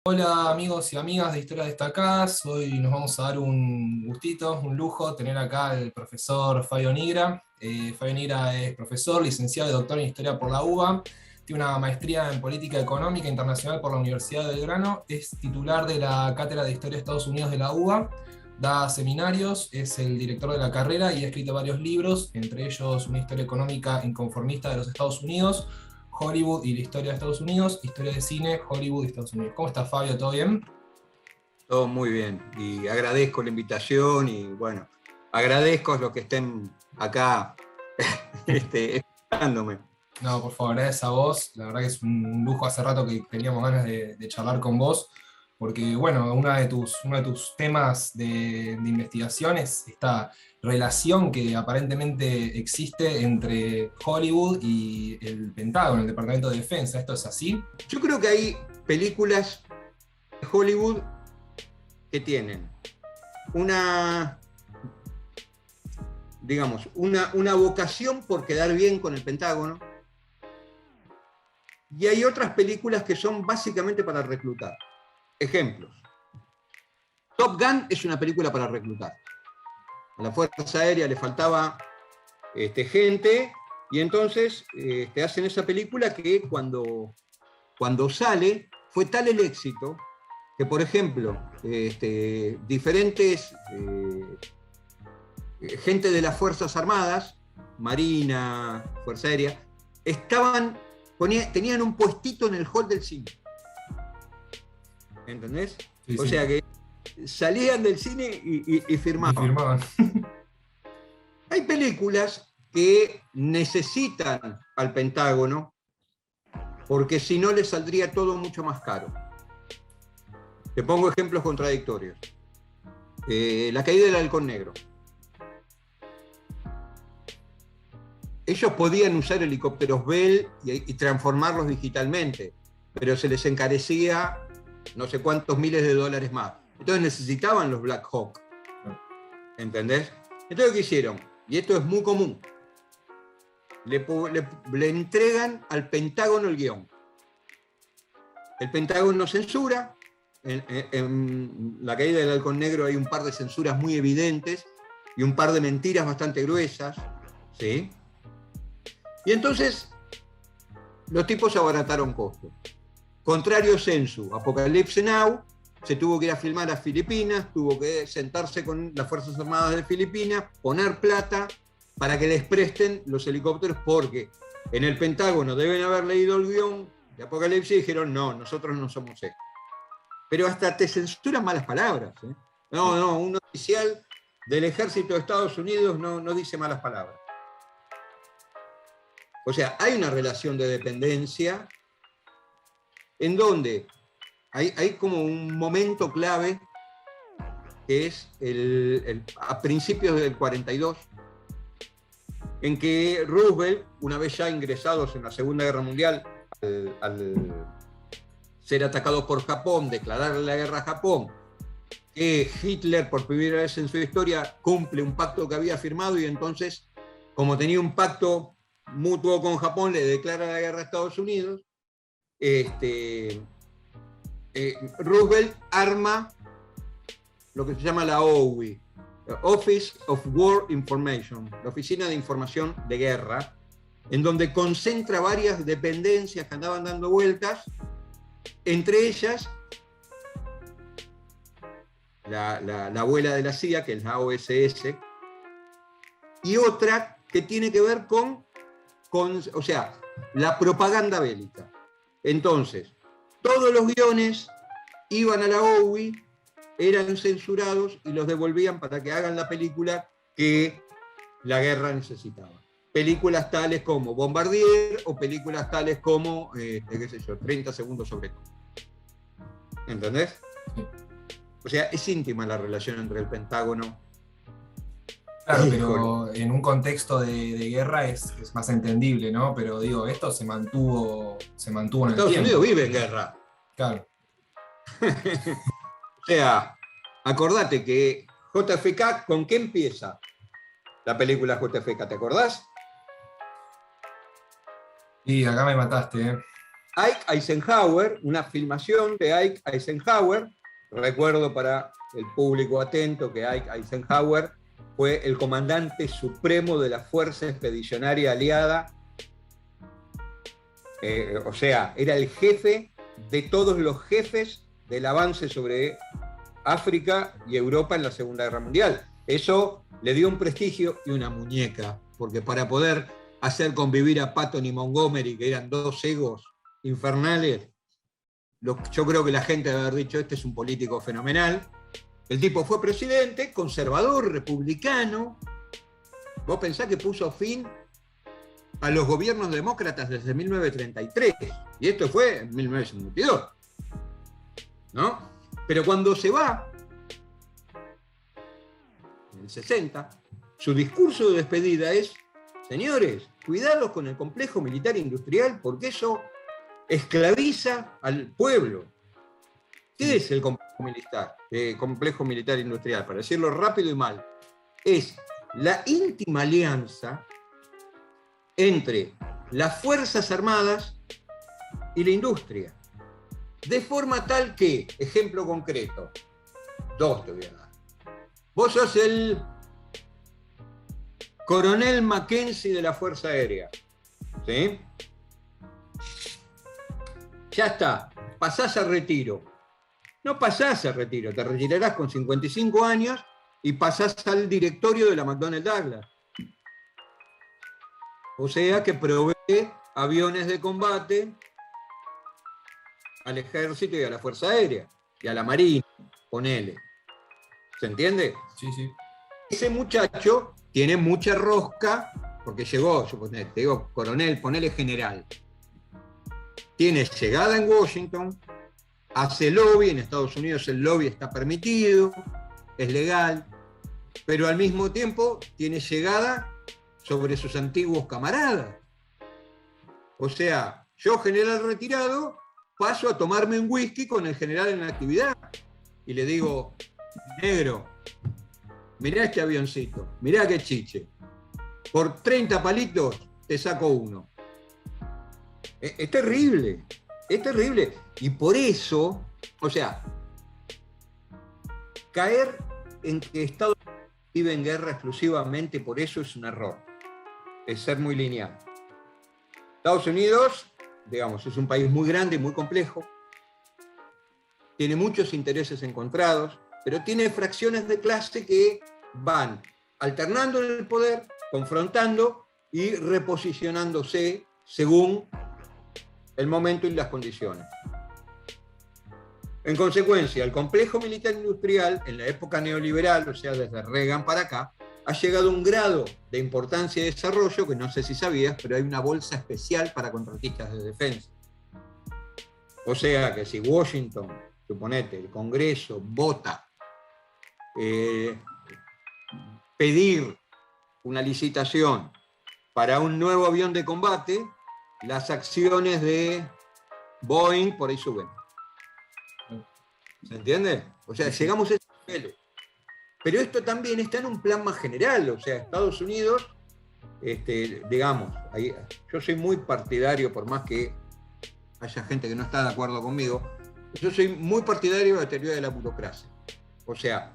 Hola amigos y amigas de Historias Destacadas, hoy nos vamos a dar un gustito, un lujo, tener acá al profesor Fabio Nigra. Fabio Nigra es profesor, licenciado y doctor en Historia por la UBA, tiene una maestría en Política Económica Internacional por la Universidad de Belgrano, es titular de la Cátedra de Historia de Estados Unidos de la UBA, da seminarios, es el director de la carrera y ha escrito varios libros, entre ellos Una historia económica inconformista de los Estados Unidos, Hollywood y la historia de Estados Unidos, historia de cine, Hollywood y Estados Unidos. ¿Cómo estás, Fabio? ¿Todo bien? Todo muy bien y agradezco la invitación y bueno, agradezco a los que estén acá escuchándome. No, por favor, gracias a vos. La verdad que es un lujo. Hace rato que teníamos ganas de charlar con vos, porque, bueno, uno de tus temas de investigación es esta relación que aparentemente existe entre Hollywood y el Pentágono, el Departamento de Defensa. ¿Esto es así? Yo creo que hay películas de Hollywood que tienen una, digamos, una vocación por quedar bien con el Pentágono y hay otras películas que son básicamente para reclutar. Ejemplos. Top Gun es una película para reclutar. A la Fuerza Aérea le faltaba gente y entonces hacen esa película que cuando sale fue tal el éxito que, por ejemplo, diferentes gente de las Fuerzas Armadas, Marina, Fuerza Aérea, tenían un puestito en el hall del cine. ¿Entendés? Sí, O sí. sea que salían del cine y Y firmaban. firmaban. Hay películas que necesitan al Pentágono porque si no les saldría todo mucho más caro. Te pongo ejemplos contradictorios. La caída del Halcón Negro. Ellos podían usar helicópteros Bell y transformarlos digitalmente, pero se les encarecía no sé cuántos miles de dólares más. Entonces necesitaban los Black Hawk. ¿Entendés? Entonces, ¿qué hicieron? Y esto es muy común. Le entregan al Pentágono el guión. El Pentágono censura. En la caída del Halcón Negro hay un par de censuras muy evidentes y un par de mentiras bastante gruesas. ¿Sí? Y entonces los tipos abarataron costos. Contrario censo, Apocalypse Now, se tuvo que ir a filmar a Filipinas, tuvo que sentarse con las Fuerzas Armadas de Filipinas, poner plata para que les presten los helicópteros, porque en el Pentágono deben haber leído el guión de Apocalipsis y dijeron, no, nosotros no somos esto. Pero hasta te censuran malas palabras. No, un oficial del ejército de Estados Unidos no dice malas palabras. O sea, hay una relación de dependencia en donde hay como un momento clave que es a principios del 42, en que Roosevelt, una vez ya ingresados en la Segunda Guerra Mundial, al ser atacados por Japón, declararle la guerra a Japón, que Hitler por primera vez en su historia cumple un pacto que había firmado y entonces, como tenía un pacto mutuo con Japón, le declara la guerra a Estados Unidos. Roosevelt arma lo que se llama la OWI, Office of War Information, la Oficina de Información de Guerra, en donde concentra varias dependencias que andaban dando vueltas, entre ellas la abuela de la CIA, que es la OSS, y otra que tiene que ver con o sea, la propaganda bélica. Entonces, todos los guiones iban a la OWI, eran censurados y los devolvían para que hagan la película que la guerra necesitaba. Películas tales como Bombardier o películas tales como, qué sé yo, 30 segundos sobre todo. ¿Entendés? O sea, es íntima la relación entre el Pentágono. Claro, pero en un contexto de guerra es más entendible, ¿no? Pero digo, esto se mantuvo en el Estados tiempo. Unidos vive en guerra. Claro. O sea, acordate que JFK, ¿con qué empieza la película JFK? ¿Te acordás? Y acá me mataste, ¿eh? Ike Eisenhower, una filmación de Ike Eisenhower. Recuerdo para el público atento que Ike Eisenhower fue el comandante supremo de la Fuerza Expedicionaria Aliada. O sea, era el jefe de todos los jefes del avance sobre África y Europa en la Segunda Guerra Mundial. Eso le dio un prestigio y una muñeca, porque para poder hacer convivir a Patton y Montgomery, que eran dos egos infernales, yo creo que la gente debe haber dicho, este es un político fenomenal. El tipo fue presidente, conservador, republicano. Vos pensás que puso fin a los gobiernos demócratas desde 1933, y esto fue en 1952, ¿no? Pero cuando se va, en el 60, su discurso de despedida es: señores, cuidados con el complejo militar industrial, porque eso esclaviza al pueblo. ¿Qué es el complejo militar industrial? Para decirlo rápido y mal, es la íntima alianza entre las Fuerzas Armadas y la industria. De forma tal que, ejemplo concreto, dos te voy a dar. Vos sos el coronel Mackenzie de la Fuerza Aérea, ¿sí? Ya está, pasás a retiro. No pasás a retiro, te retirarás con 55 años y pasás al directorio de la McDonnell Douglas. O sea que provee aviones de combate al ejército y a la Fuerza Aérea, y a la Marina, ponele. ¿Se entiende? Sí, sí. Ese muchacho tiene mucha rosca, porque llegó, te digo, coronel, ponele general. Tiene llegada en Washington, hace lobby, en Estados Unidos el lobby está permitido, es legal, pero al mismo tiempo tiene llegada sobre sus antiguos camaradas. O sea, yo, general retirado, paso a tomarme un whisky con el general en la actividad y le digo: negro, mirá este avioncito, mirá qué chiche, por 30 palitos te saco uno. Es terrible, es terrible. Y por eso, o sea, caer en que Estados Unidos vive en guerra exclusivamente por eso es un error. Es ser muy lineal. Estados Unidos, digamos, es un país muy grande y muy complejo, tiene muchos intereses encontrados, pero tiene fracciones de clase que van alternando en el poder, confrontando y reposicionándose según el momento y las condiciones. En consecuencia, el complejo militar industrial en la época neoliberal, o sea, desde Reagan para acá, ha llegado a un grado de importancia y desarrollo que no sé si sabías, pero hay una bolsa especial para contratistas de defensa. O sea que si Washington, suponete, el Congreso vota pedir una licitación para un nuevo avión de combate, las acciones de Boeing por ahí suben. ¿Se entiende? O sea, llegamos a ese nivel. Pero esto también está en un plan más general. O sea, Estados Unidos, digamos, yo soy muy partidario, por más que haya gente que no está de acuerdo conmigo, yo soy muy partidario de la teoría de la burocracia. O sea,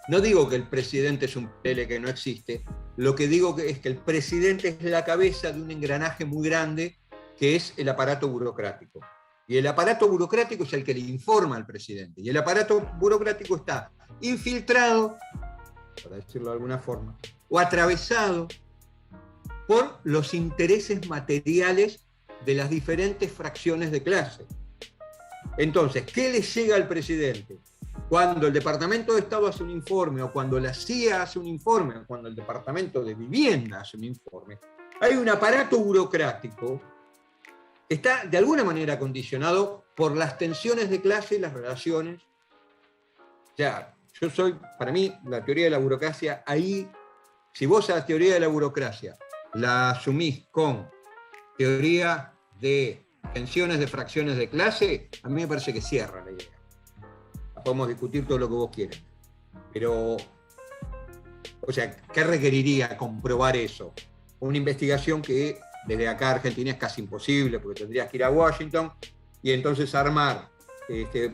no digo que el presidente es un pele que no existe, lo que digo es que el presidente es la cabeza de un engranaje muy grande que es el aparato burocrático. Y el aparato burocrático es el que le informa al presidente. Y el aparato burocrático está infiltrado, para decirlo de alguna forma, o atravesado por los intereses materiales de las diferentes fracciones de clase. Entonces, ¿qué le llega al presidente? Cuando el Departamento de Estado hace un informe, o cuando la CIA hace un informe, o cuando el Departamento de Vivienda hace un informe, hay un aparato burocrático que está de alguna manera condicionado por las tensiones de clase y las relaciones. O sea, para mí, la teoría de la burocracia, ahí, si vos a la teoría de la burocracia la asumís con teoría de tensiones de fracciones de clase, a mí me parece que cierra la idea. Podemos discutir todo lo que vos quieras. Pero, o sea, ¿qué requeriría comprobar eso? Una investigación que desde acá a Argentina es casi imposible, porque tendrías que ir a Washington, y entonces armar.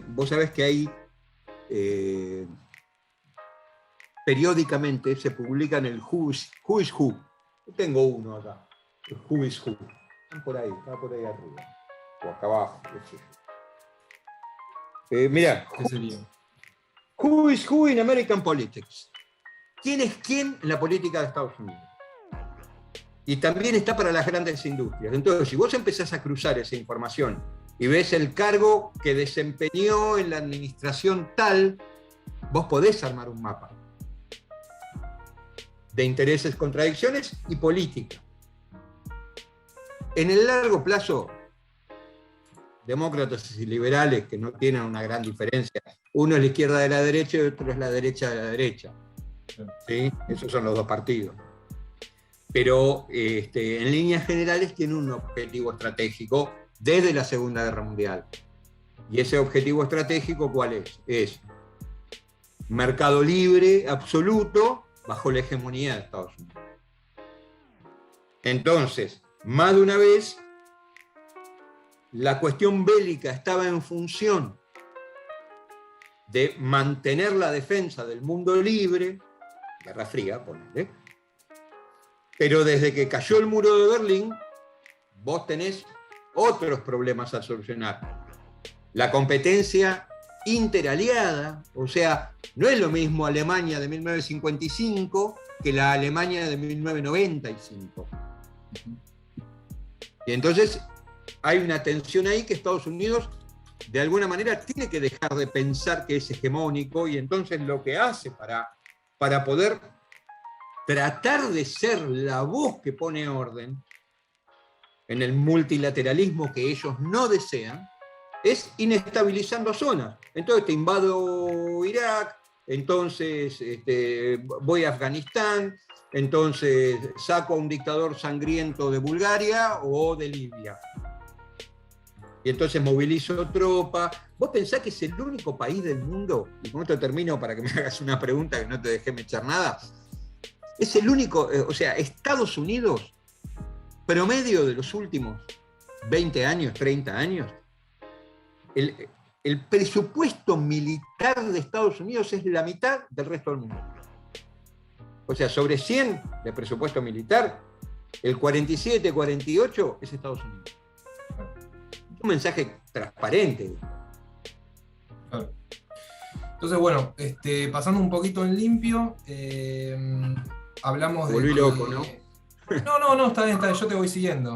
Vos sabés que hay, periódicamente se publican el Who is Who. Yo tengo uno acá, el Who is Who. Están por ahí, está por ahí arriba, o acá abajo, qué sé yo. Mirá, ¿Qué sería? Who is Who in American Politics. ¿Quién es quién en la política de Estados Unidos? Y también está para las grandes industrias. Entonces, si vos empezás a cruzar esa información y ves el cargo que desempeñó en la administración tal, vos podés armar un mapa de intereses, contradicciones y política. En el largo plazo, demócratas y liberales, que no tienen una gran diferencia, uno es la izquierda de la derecha y otro es la derecha de la derecha. ¿Sí? Esos son los dos partidos. Pero en líneas generales tiene un objetivo estratégico desde la Segunda Guerra Mundial. Y ese objetivo estratégico, ¿cuál es? Es mercado libre absoluto bajo la hegemonía de Estados Unidos. Entonces, más de una vez, la cuestión bélica estaba en función de mantener la defensa del mundo libre, Guerra Fría, ponele. Pero desde que cayó el muro de Berlín, vos tenés otros problemas a solucionar. La competencia interaliada, o sea, no es lo mismo Alemania de 1955 que la Alemania de 1995. Y entonces hay una tensión ahí que Estados Unidos, de alguna manera, tiene que dejar de pensar que es hegemónico, y entonces lo que hace para poder tratar de ser la voz que pone orden en el multilateralismo que ellos no desean, es inestabilizando zonas. Entonces te invado Irak, entonces voy a Afganistán, entonces saco a un dictador sangriento de Bulgaria o de Libia. Y entonces movilizo tropas. ¿Vos pensás que es el único país del mundo? Y con esto termino para que me hagas una pregunta que no te dejé echar nada. Es el único, o sea, Estados Unidos, promedio de los últimos 20 años, 30 años, el presupuesto militar de Estados Unidos es la mitad del resto del mundo. O sea, sobre 100 de presupuesto militar, el 47, 48 es Estados Unidos. Un mensaje transparente. Claro. Entonces, bueno, pasando un poquito en limpio, hablamos de... Volví loco, ¿no? No, está bien, yo te voy siguiendo.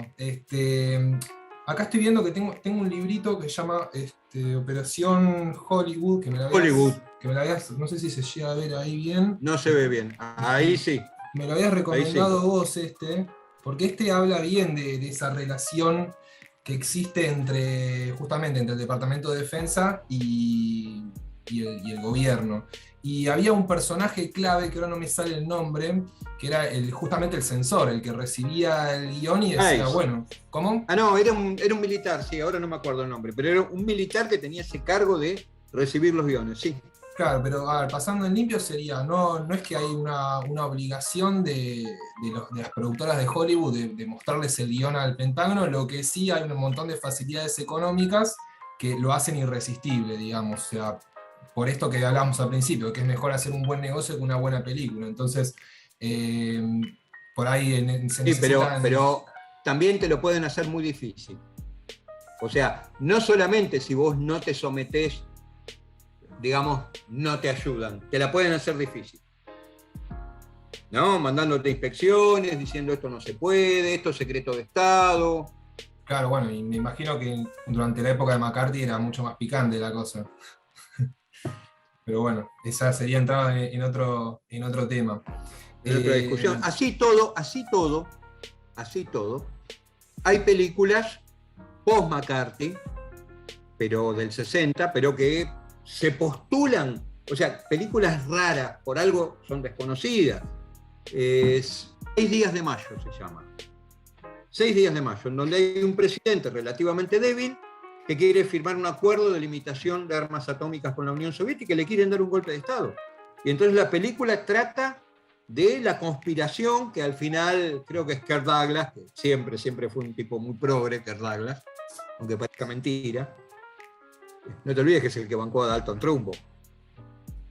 Acá estoy viendo que tengo un librito que se llama Operación Hollywood, que me la habías, no sé si se llega a ver ahí bien. No se ve bien, ahí sí. Me lo habías recomendado vos, porque habla bien de esa relación que existe justamente entre el Departamento de Defensa y el gobierno. Y había un personaje clave, que ahora no me sale el nombre, que era justamente el censor, el que recibía el guión y decía, bueno, ¿cómo? No, era un militar, sí, ahora no me acuerdo el nombre, pero era un militar que tenía ese cargo de recibir los guiones, sí. Claro, pero a ver, pasando en limpio sería, no es que hay una obligación de las productoras de Hollywood de mostrarles el guión al Pentágono, lo que sí hay un montón de facilidades económicas que lo hacen irresistible, digamos, o sea, por esto que hablábamos al principio, que es mejor hacer un buen negocio que una buena película. Entonces, por ahí se necesitan... Sí, pero también te lo pueden hacer muy difícil. O sea, no solamente si vos no te sometés, digamos, no te ayudan, te la pueden hacer difícil. ¿No? Mandándote inspecciones, diciendo esto no se puede, esto es secreto de Estado. Claro, bueno, y me imagino que durante la época de McCarthy era mucho más picante la cosa. Pero bueno, esa sería entrada en otro tema. En otra discusión. Así todo, hay películas post-McCarthy, pero del 60, pero que se postulan, o sea, películas raras, por algo son desconocidas. 6 días de mayo se llama. 6 días de mayo, en donde hay un presidente relativamente débil que quiere firmar un acuerdo de limitación de armas atómicas con la Unión Soviética y le quieren dar un golpe de Estado. Y entonces la película trata de la conspiración que al final, creo que es Kirk Douglas, que siempre fue un tipo muy progre, Kirk Douglas, aunque parezca mentira. No te olvides que es el que bancó a Dalton Trumbo.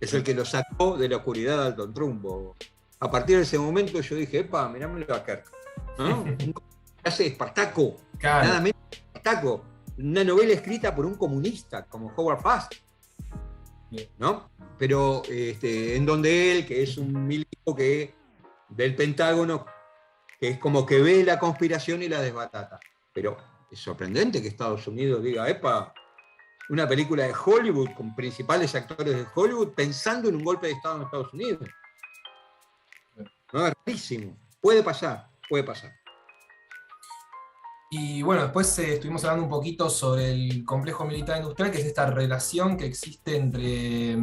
Es el que lo sacó de la oscuridad de Dalton Trumbo. A partir de ese momento yo dije, epa, mirámoslo a Kirk, ¿no? Un hace Espartaco, Claro. nada menos que Espartaco. Una novela escrita por un comunista, como Howard Fast, ¿no? Pero en donde él, que es un milico del Pentágono, que es como que ve la conspiración y la desbatata. Pero es sorprendente que Estados Unidos diga, epa, una película de Hollywood con principales actores de Hollywood pensando en un golpe de Estado en Estados Unidos. No, es rarísimo. Puede pasar, puede pasar. Y bueno, después estuvimos hablando un poquito sobre el complejo militar industrial, que es esta relación que existe entre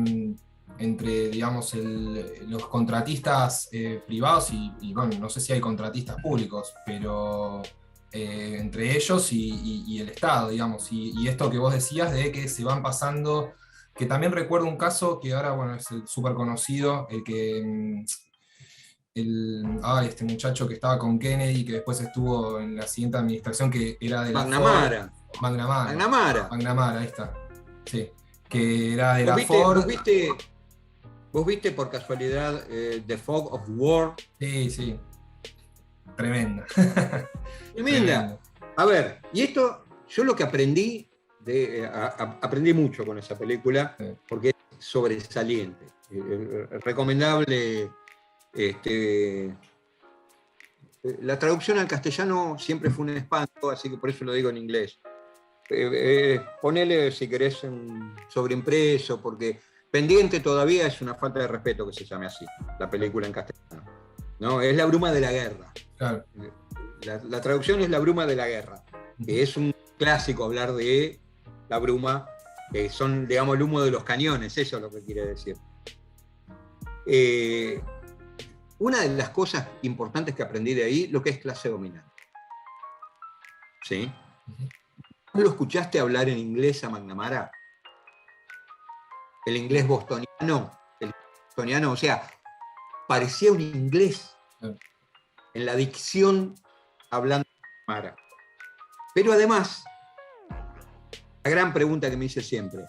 digamos, los contratistas privados y, bueno, no sé si hay contratistas públicos, pero entre ellos y el Estado, digamos. Y esto que vos decías de que se van pasando, que también recuerdo un caso que ahora, bueno, es súper conocido, el que... este muchacho que estaba con Kennedy, que después estuvo en la siguiente administración, que era de la McNamara. Ford. McNamara. McNamara. McNamara, ahí está. Sí. Que era de la ¿Vos Ford. vos viste por casualidad The Fog of War? Sí, sí. Tremenda. Tremenda. A ver, y esto, yo lo que aprendí, aprendí mucho con esa película, Sí. porque es sobresaliente. Recomendable. La traducción al castellano siempre fue un espanto, así que por eso lo digo en inglés. Ponele, si querés, un sobreimpreso, porque Pendiente todavía es una falta de respeto que se llame así, la película en castellano. ¿No? Es La bruma de la guerra. Claro. La traducción es La bruma de la guerra, que es un clásico hablar de la bruma, que son, digamos, el humo de los cañones, eso es lo que quiere decir. Una de las cosas importantes que aprendí de ahí, lo que es clase dominante. ¿Sí? ¿No lo escuchaste hablar en inglés a McNamara? El inglés bostoniano, o sea, parecía un inglés en la dicción hablando de McNamara. Pero además, la gran pregunta que me hice siempre,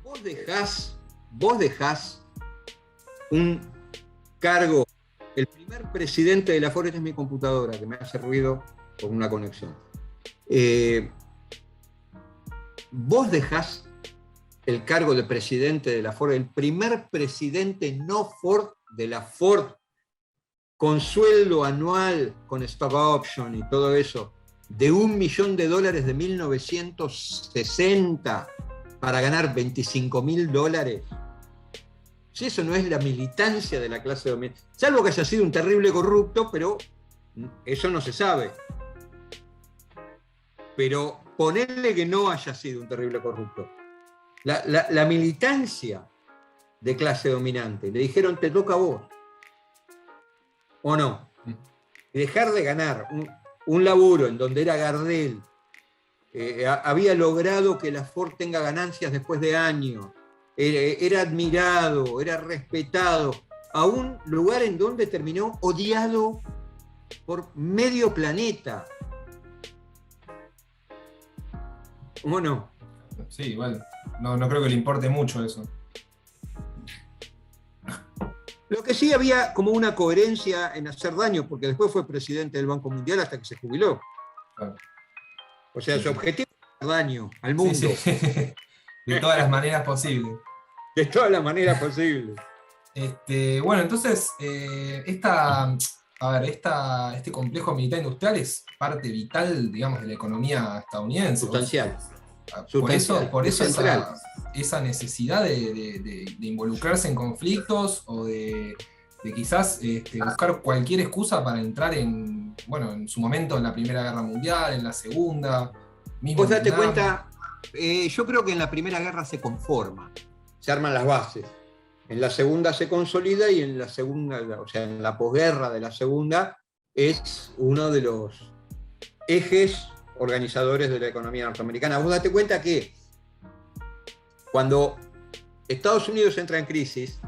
vos dejás un cargo, el primer presidente de la Ford, esta es mi computadora que me hace ruido por una conexión. Vos dejás el cargo de presidente de la Ford, el primer presidente no Ford de la Ford, con sueldo anual, con stock option y todo eso, de $1 millón de 1960 para ganar $25.000. Si eso no es la militancia de la clase dominante, salvo que haya sido un terrible corrupto, pero eso no se sabe. Pero ponerle que no haya sido un terrible corrupto. La militancia de clase dominante, le dijeron, te toca a vos, ¿o no? Y dejar de ganar un laburo en donde era Gardel, había logrado que la Ford tenga ganancias después de años, era admirado, era respetado, a un lugar en donde terminó odiado por medio planeta. ¿Cómo no? Sí, igual. No creo que le importe mucho eso. Lo que sí había como una coherencia en hacer daño, porque después fue presidente del Banco Mundial hasta que se jubiló. Claro. O sea, su objetivo era hacer daño al mundo. Sí, sí. De todas las maneras posibles. De todas las maneras posibles. Bueno, entonces, este complejo militar industrial es parte vital, digamos, de la economía estadounidense. Sustancial. Por eso central. esa necesidad de involucrarse en conflictos o de quizás buscar cualquier excusa para entrar en su momento en la Primera Guerra Mundial, en la Segunda. Vos date cuenta, yo creo que en la Primera Guerra se conforma, se arman las bases. En la Segunda se consolida y en la segunda, o sea, en la posguerra de la Segunda, es uno de los ejes organizadores de la economía norteamericana. Vos date cuenta que cuando Estados Unidos entra en crisis,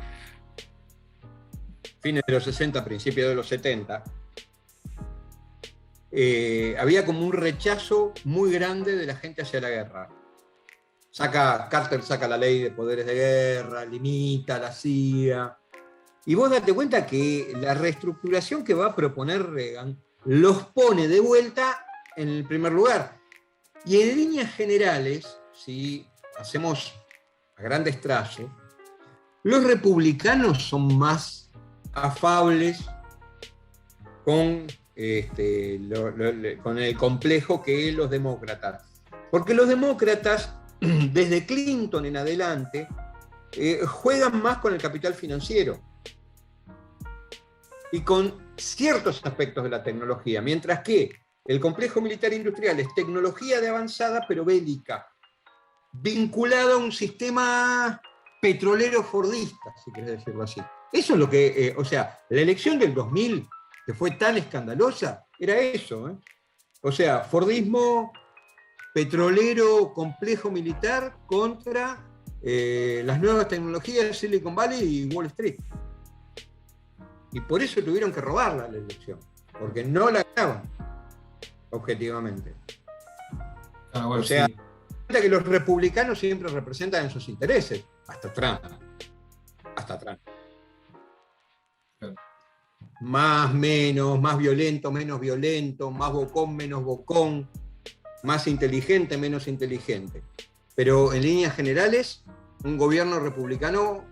fines de los 60, principios de los 70, había como un rechazo muy grande de la gente hacia la guerra. Carter saca la ley de poderes de guerra, limita la CIA. Y vos date cuenta que la reestructuración que va a proponer Reagan los pone de vuelta en el primer lugar. Y en líneas generales, si hacemos a grandes trazos, los republicanos son más afables con, con el complejo que los demócratas. Porque los demócratas, desde Clinton en adelante, juegan más con el capital financiero y con ciertos aspectos de la tecnología, mientras que el complejo militar industrial es tecnología de avanzada pero bélica, vinculada a un sistema petrolero fordista, si querés decirlo así. Eso es lo que, o sea, la elección del 2000, que fue tan escandalosa, era eso, ¿eh? O sea, fordismo petrolero, complejo militar contra las nuevas tecnologías de Silicon Valley y Wall Street. Y por eso tuvieron que robarla la elección, porque no la ganaban, objetivamente. Ah, bueno, o sea, sí. que los republicanos siempre representan en sus intereses, hasta Trump. Hasta Trump. Claro. Más, menos, más violento, menos violento, más bocón, menos bocón, más inteligente, menos inteligente. Pero en líneas generales, un gobierno republicano,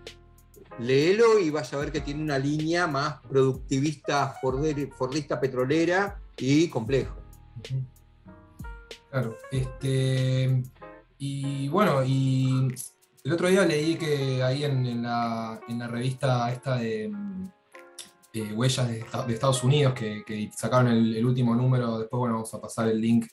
léelo y vas a ver que tiene una línea más productivista, fordista petrolera y complejo. Claro. Y bueno, y el otro día leí que ahí en la revista esta de Huellas de Estados Unidos, que sacaron el último número, después bueno, vamos a pasar el link,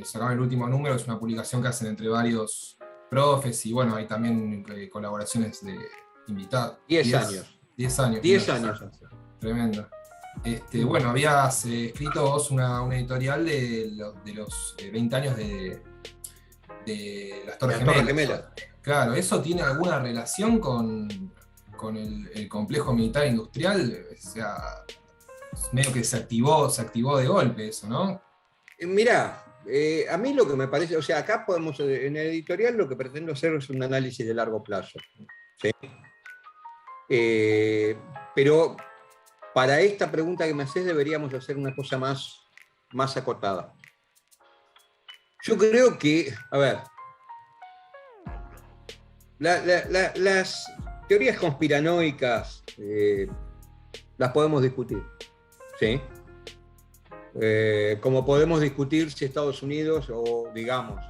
sacaron el último número, es una publicación que hacen entre varios profes y bueno, hay también colaboraciones de invitados. 10 años. 10 años. 10 años. Tremendo. Bueno, habías escrito vos una editorial de los 20 años de las Torres Gemelas. Claro, ¿eso tiene alguna relación con el complejo militar industrial? O sea, medio que se activó de golpe eso, ¿no? Mirá, a mí lo que me parece, o sea, acá podemos, en el editorial lo que pretendo hacer es un análisis de largo plazo, ¿sí? Pero para esta pregunta que me haces deberíamos hacer una cosa más acotada. Yo creo que, a ver, las teorías conspiranoicas las podemos discutir, ¿sí? Como podemos discutir si Estados Unidos o, digamos,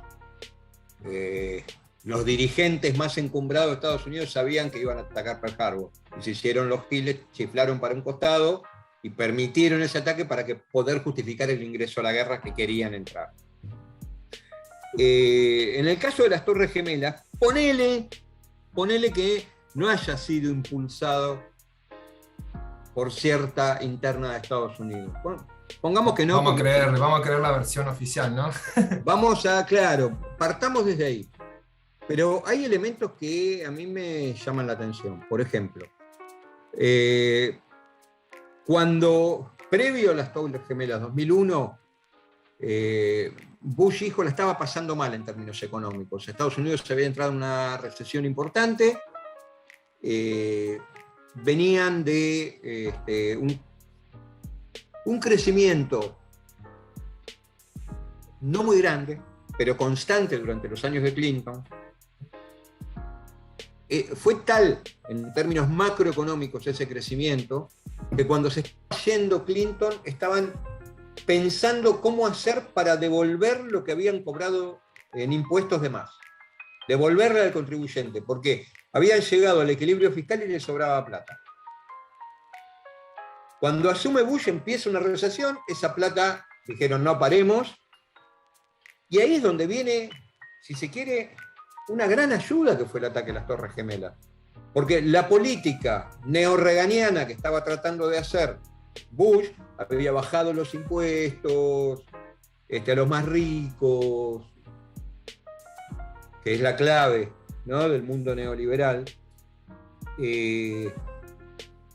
los dirigentes más encumbrados de Estados Unidos sabían que iban a atacar Pearl Harbor. Y se hicieron los giles, chiflaron para un costado y permitieron ese ataque para que poder justificar el ingreso a la guerra que querían entrar. En el caso de las Torres Gemelas, ponele que no haya sido impulsado por cierta interna de Estados Unidos. Bueno, pongamos que no. Vamos a creer la versión oficial, ¿no? Claro, partamos desde ahí. Pero hay elementos que a mí me llaman la atención. Por ejemplo, cuando, previo a las Torres Gemelas 2001, Bush hijo la estaba pasando mal en términos económicos. Estados Unidos se había entrado en una recesión importante. Venían de un crecimiento no muy grande, pero constante durante los años de Clinton. Fue tal, en términos macroeconómicos, ese crecimiento, que cuando se estaba yendo Clinton, estaban pensando cómo hacer para devolver lo que habían cobrado en impuestos de más. Devolverle al contribuyente, porque habían llegado al equilibrio fiscal y les sobraba plata. Cuando asume Bush empieza una recesión, esa plata, dijeron no paremos, y ahí es donde viene, si se quiere, una gran ayuda que fue el ataque a las Torres Gemelas. Porque la política neorreganiana que estaba tratando de hacer Bush había bajado los impuestos a los más ricos, que es la clave, ¿no?, del mundo neoliberal.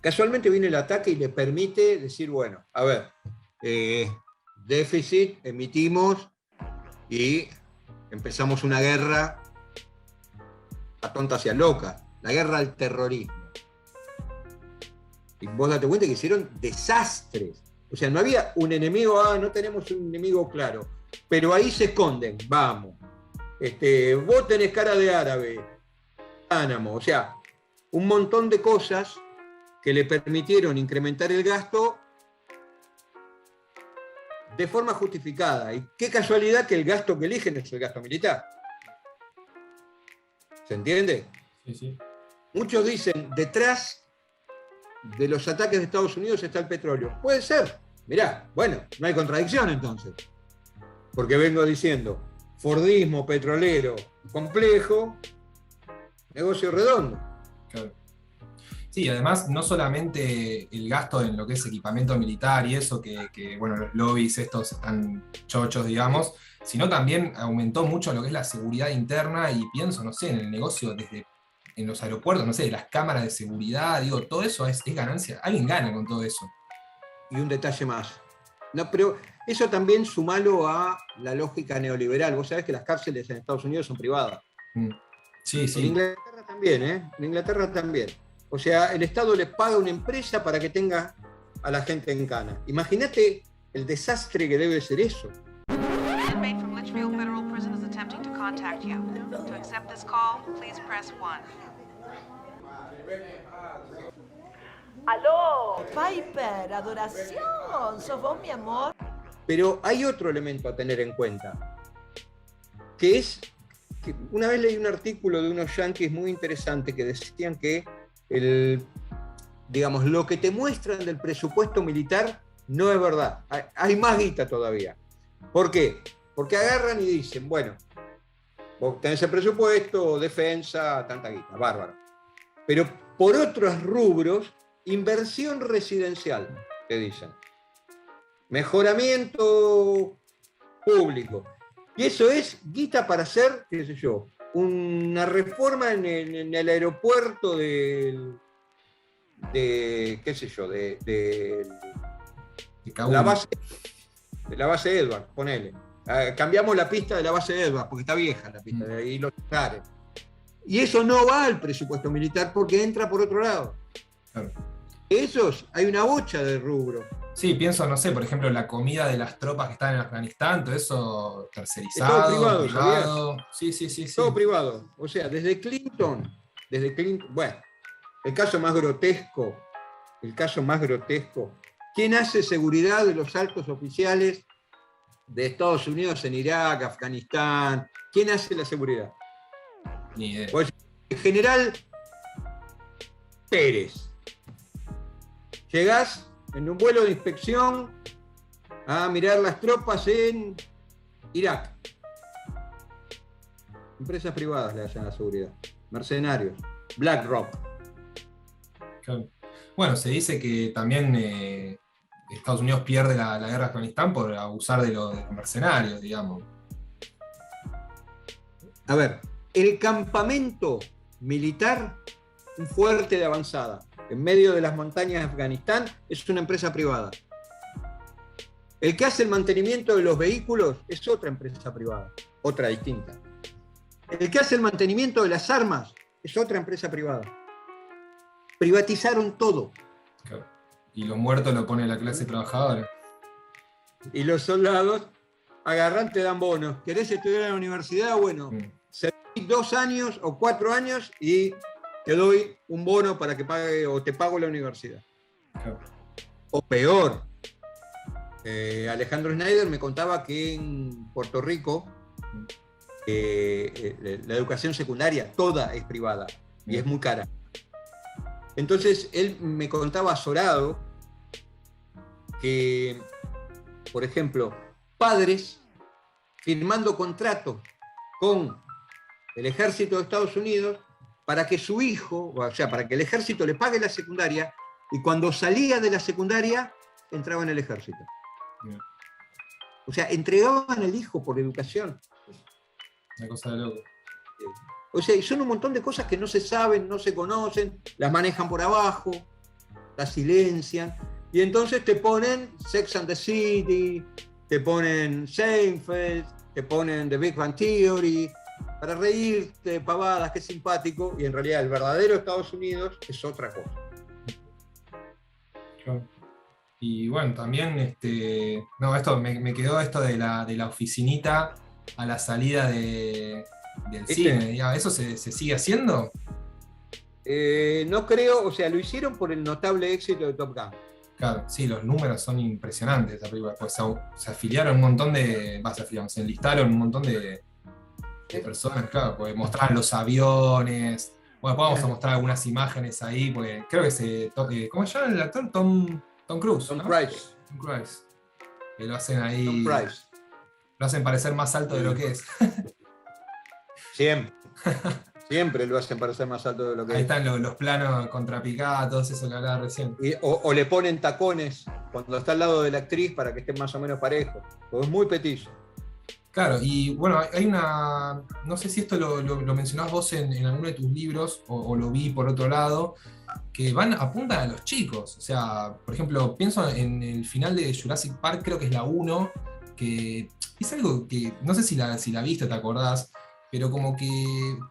Casualmente viene el ataque y le permite decir, bueno, a ver, déficit, emitimos y empezamos una guerra a tontas y a locas, la guerra al terrorismo. Y vos date cuenta que hicieron desastres. O sea, no había un enemigo, no tenemos un enemigo claro, pero ahí se esconden, vamos. Vos tenés cara de árabe, Guantánamo, o sea, un montón de cosas que le permitieron incrementar el gasto de forma justificada. Y qué casualidad que el gasto que eligen es el gasto militar. ¿Se entiende? Sí, sí. Muchos dicen, detrás de los ataques de Estados Unidos está el petróleo. Puede ser. Mirá, bueno, no hay contradicción entonces. Porque vengo diciendo, Fordismo petrolero complejo, negocio redondo. Claro. Sí, además no solamente el gasto en lo que es equipamiento militar y eso, que bueno, los lobbies estos están chochos, digamos, sino también aumentó mucho lo que es la seguridad interna y pienso, no sé, en el negocio desde en los aeropuertos, no sé, las cámaras de seguridad, digo, todo eso es ganancia, alguien gana con todo eso. Y un detalle más. No, pero eso también sumalo a la lógica neoliberal. Vos sabés que las cárceles en Estados Unidos son privadas. Sí, sí. En Inglaterra también, En Inglaterra también. O sea, el Estado le paga a una empresa para que tenga a la gente en cana. Imagínate el desastre que debe ser eso. Inmate from Litchfield Federal Prison is attempting to contact you. To accept this call, please press 1. ¡Aló! Piper, adoración, ¿sos vos, mi amor? Pero hay otro elemento a tener en cuenta, que es que una vez leí un artículo de unos yanquis muy interesante que decían que digamos, lo que te muestran del presupuesto militar no es verdad. Hay más guita todavía. ¿Por qué? Porque agarran y dicen, bueno, vos tenés el presupuesto, defensa, tanta guita, bárbaro. Pero por otros rubros, inversión residencial, te dicen. Mejoramiento público. Y eso es guita para hacer, qué sé yo, una reforma en el aeropuerto de qué sé yo, de la base Edwards, ponele. Cambiamos la pista de la base Edwards, porque está vieja la pista, de ahí los lugares. Y eso no va al presupuesto militar porque entra por otro lado. Claro. Esos, hay una bocha de rubro. Sí, pienso, no sé, por ejemplo, la comida de las tropas que están en Afganistán, todo eso tercerizado, Es todo privado. Sí. Todo privado. O sea, desde Clinton, bueno, el caso más grotesco, ¿quién hace seguridad de los altos oficiales de Estados Unidos en Irak, Afganistán? ¿Quién hace la seguridad? Ni idea. Pues, el general Pérez. Llegás en un vuelo de inspección a mirar las tropas en Irak. Empresas privadas le hacen la seguridad. Mercenarios. BlackRock. Claro. Bueno, se dice que también Estados Unidos pierde la guerra de Afganistán por abusar de los mercenarios, digamos. A ver, el campamento militar, un fuerte de avanzada, en medio de las montañas de Afganistán, es una empresa privada. El que hace el mantenimiento de los vehículos es otra empresa privada, otra distinta. El que hace el mantenimiento de las armas es otra empresa privada. Privatizaron todo. Claro. Y los muertos lo pone la clase trabajadora. Y los soldados agarran, te dan bonos. ¿Querés estudiar en la universidad? Bueno, serví 2 años o 4 años y te doy un bono para que pague o te pago la universidad. Claro. O peor, Alejandro Schneider me contaba que en Puerto Rico la educación secundaria toda es privada y es muy cara. Entonces él me contaba azorado que, por ejemplo, padres firmando contratos con el ejército de Estados Unidos para que su hijo, o sea, para que el ejército le pague la secundaria, y cuando salía de la secundaria entraba en el ejército. Bien. O sea, entregaban el hijo por educación. Una cosa de loco. O sea, y son un montón de cosas que no se saben, no se conocen, las manejan por abajo. hasta silencian, y entonces te ponen Sex and the City, te ponen Seinfeld, te ponen The Big Bang Theory, para reírte, pavadas, qué simpático, y en realidad el verdadero Estados Unidos es otra cosa. Y bueno, también, no, esto me quedó esto de la oficinita a la salida del cine, digamos. ¿Eso se sigue haciendo? No creo, o sea, lo hicieron por el notable éxito de Top Gun. Claro, sí, los números son impresionantes esa película. Pues se afiliaron un montón se enlistaron un montón de personas, claro, porque mostraban los aviones. Bueno, vamos a mostrar algunas imágenes ahí, porque creo que ¿cómo se llama el actor? Tom Cruise. Tom ¿no? Cruise. Tom Cruise. Que lo hacen ahí. Tom Cruise. Lo hacen parecer más alto de lo que es. Siempre. Siempre lo hacen parecer más alto de lo que Ahí es. están los planos contrapicados, eso que hablaba recién. O le ponen tacones cuando está al lado de la actriz para que estén más o menos parejos. Porque es muy petizo. Claro, y bueno, hay una. No sé si esto lo mencionás vos en alguno de tus libros, o lo vi por otro lado, que apuntan a los chicos. O sea, por ejemplo, pienso en el final de Jurassic Park, creo que es la 1, que es algo que. No sé si la viste, te acordás, pero como que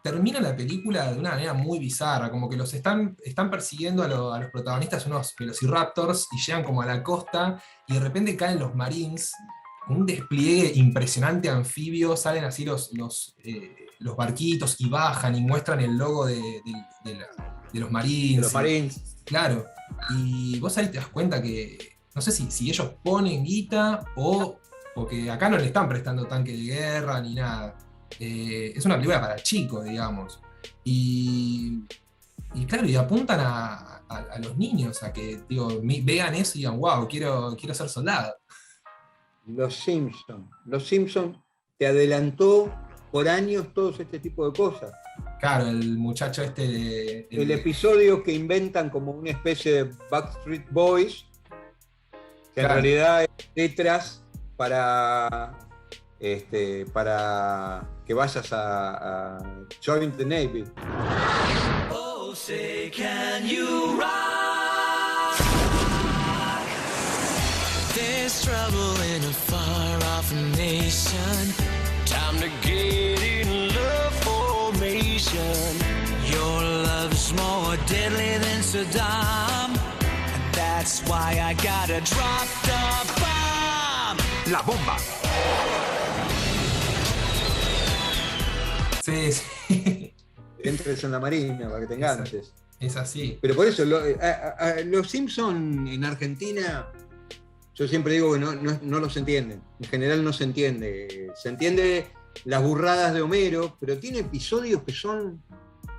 termina la película de una manera muy bizarra, como que los están persiguiendo a los protagonistas unos velociraptors y llegan como a la costa y de repente caen los Marines. Un despliegue impresionante anfibio, salen así los barquitos y bajan y muestran el logo de los Marines. De los Marines. Claro, y vos ahí te das cuenta que, no sé si ellos ponen guita o porque acá no le están prestando tanque de guerra ni nada. Es una película para chicos, digamos. Y claro, y apuntan a los niños a que vean eso y digan, wow, quiero ser soldado. Los Simpson te adelantó por años todos este tipo de cosas. Claro, el muchacho el episodio que inventan como una especie de Backstreet Boys, que claro, en realidad es letras para que vayas a join the Navy. Oh, say can you rock? There's trouble in a far-off nation. Time to get in love formation. Your love's more deadly than Saddam. And that's why I gotta drop the bomb. La bomba. Sí, sí. Entres en la marina para que te enganches. Es así. Pero por eso, los Simpson en Argentina, yo siempre digo que no los entienden. En general no se entiende. Se entiende las burradas de Homero, pero tiene episodios que son...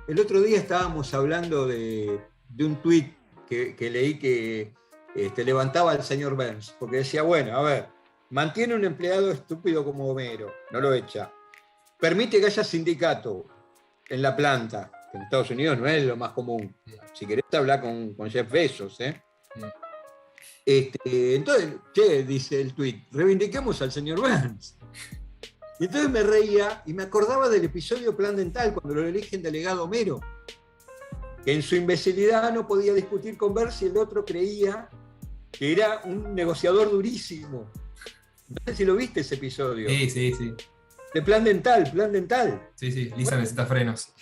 El otro día estábamos hablando de un tuit que leí que levantaba al señor Burns, porque decía, bueno, a ver, mantiene un empleado estúpido como Homero, no lo echa. Permite que haya sindicato en la planta, que en Estados Unidos no es lo más común. Si querés hablar con Jeff Bezos, ¿eh? Entonces, dice el tuit, reivindiquemos al señor Burns. Y entonces me reía y me acordaba del episodio Plan Dental, cuando lo eligen delegado Homero, que en su imbecilidad no podía discutir con Burns y el otro creía que era un negociador durísimo. No sé si lo viste ese episodio. Sí. De Plan Dental. Sí, Lisa necesita frenos.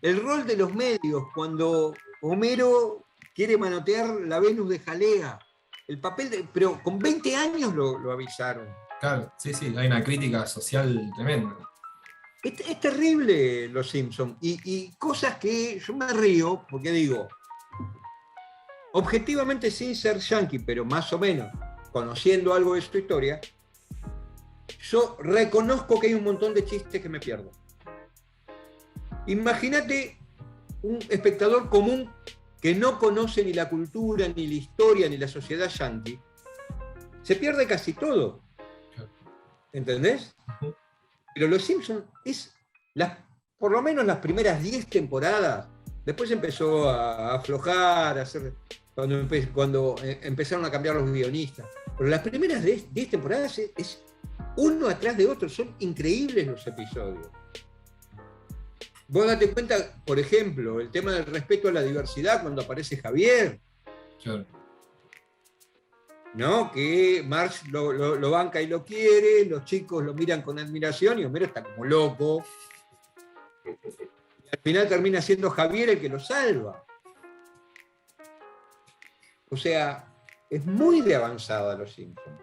El rol de los medios cuando Homero quiere manotear la Venus de Jalea. El papel pero con 20 años lo avisaron. Claro, sí, hay una crítica social tremenda. Es terrible los Simpsons. Y cosas que yo me río, porque digo, objetivamente sin ser yankee, pero más o menos conociendo algo de su historia, yo reconozco que hay un montón de chistes que me pierdo. Imagínate un espectador común que no conoce ni la cultura, ni la historia, ni la sociedad yankee. Se pierde casi todo. ¿Entendés? Pero Los Simpsons por lo menos las primeras 10 temporadas, después empezó a aflojar, cuando empezaron a cambiar los guionistas. Pero las primeras 10 temporadas es uno atrás de otro, son increíbles los episodios. Vos date cuenta, por ejemplo, el tema del respeto a la diversidad cuando aparece Javier. Claro. ¿No? Que Marge lo banca y lo quiere, los chicos lo miran con admiración y Homero está como loco. Y al final termina siendo Javier el que lo salva. O sea, es muy de avanzada Los Simpsons.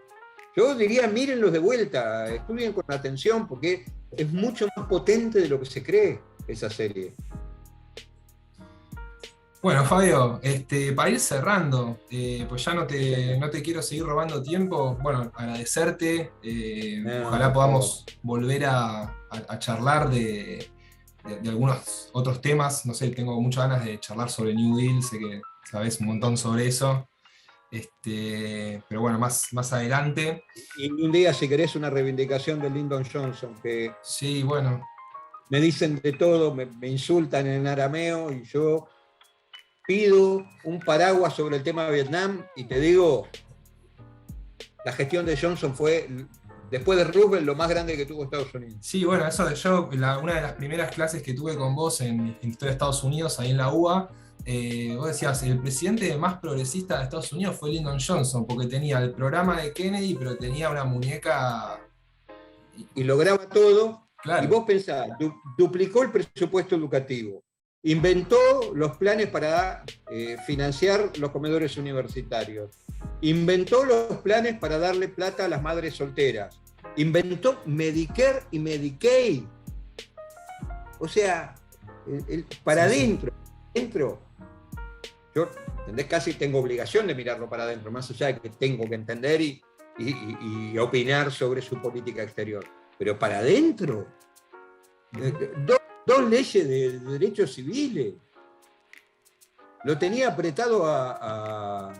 Yo diría, mírenlos de vuelta, estudien con atención, porque es mucho más potente de lo que se cree esa serie. Bueno, Fabio, para ir cerrando, pues ya no te quiero seguir robando tiempo. Bueno, agradecerte. No, Ojalá por podamos volver a charlar de algunos otros temas. No sé, tengo muchas ganas de charlar sobre New Deal, sé que sabes un montón sobre eso. Pero bueno, más adelante. Y un día, si querés, una reivindicación de Lyndon Johnson, que Sí, bueno, me dicen de todo, me insultan en arameo y yo pido un paraguas sobre el tema de Vietnam y te digo, la gestión de Johnson fue, después de Roosevelt, lo más grande que tuvo Estados Unidos. sí, bueno, eso de yo, una de las primeras clases que tuve con vos en Historia de Estados Unidos, ahí en la UBA, vos decías, el presidente más progresista de Estados Unidos fue Lyndon Johnson, porque tenía el programa de Kennedy, pero tenía una muñeca. Y lograba todo, Claro. y vos pensás, duplicó el presupuesto educativo, inventó los planes para financiar los comedores universitarios, inventó los planes para darle plata a las madres solteras, inventó Medicare y Medicaid. O sea, para adentro, yo ¿entendés? Casi tengo obligación de mirarlo para adentro, más allá de que tengo que entender y opinar sobre su política exterior. Pero para adentro, dos leyes de derechos civiles. Lo tenía apretado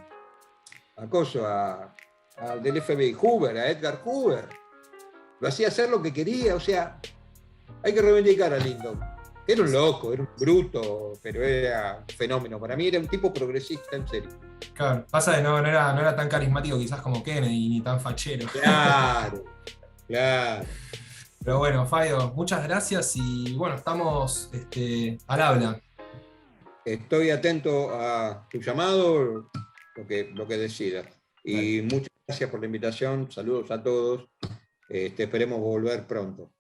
del FBI Hoover, a Edgar Hoover. Lo hacía hacer lo que quería, o sea, hay que reivindicar a Lyndon. Era un loco, era un bruto, pero era un fenómeno. Para mí era un tipo progresista, en serio. Claro, pasa que no era tan carismático quizás como Kennedy, ni tan fachero. Claro, claro. Pero bueno, Fabio, muchas gracias y bueno, estamos al habla. Estoy atento a tu llamado, lo que decidas. Y muchas gracias por la invitación, saludos a todos. Esperemos volver pronto.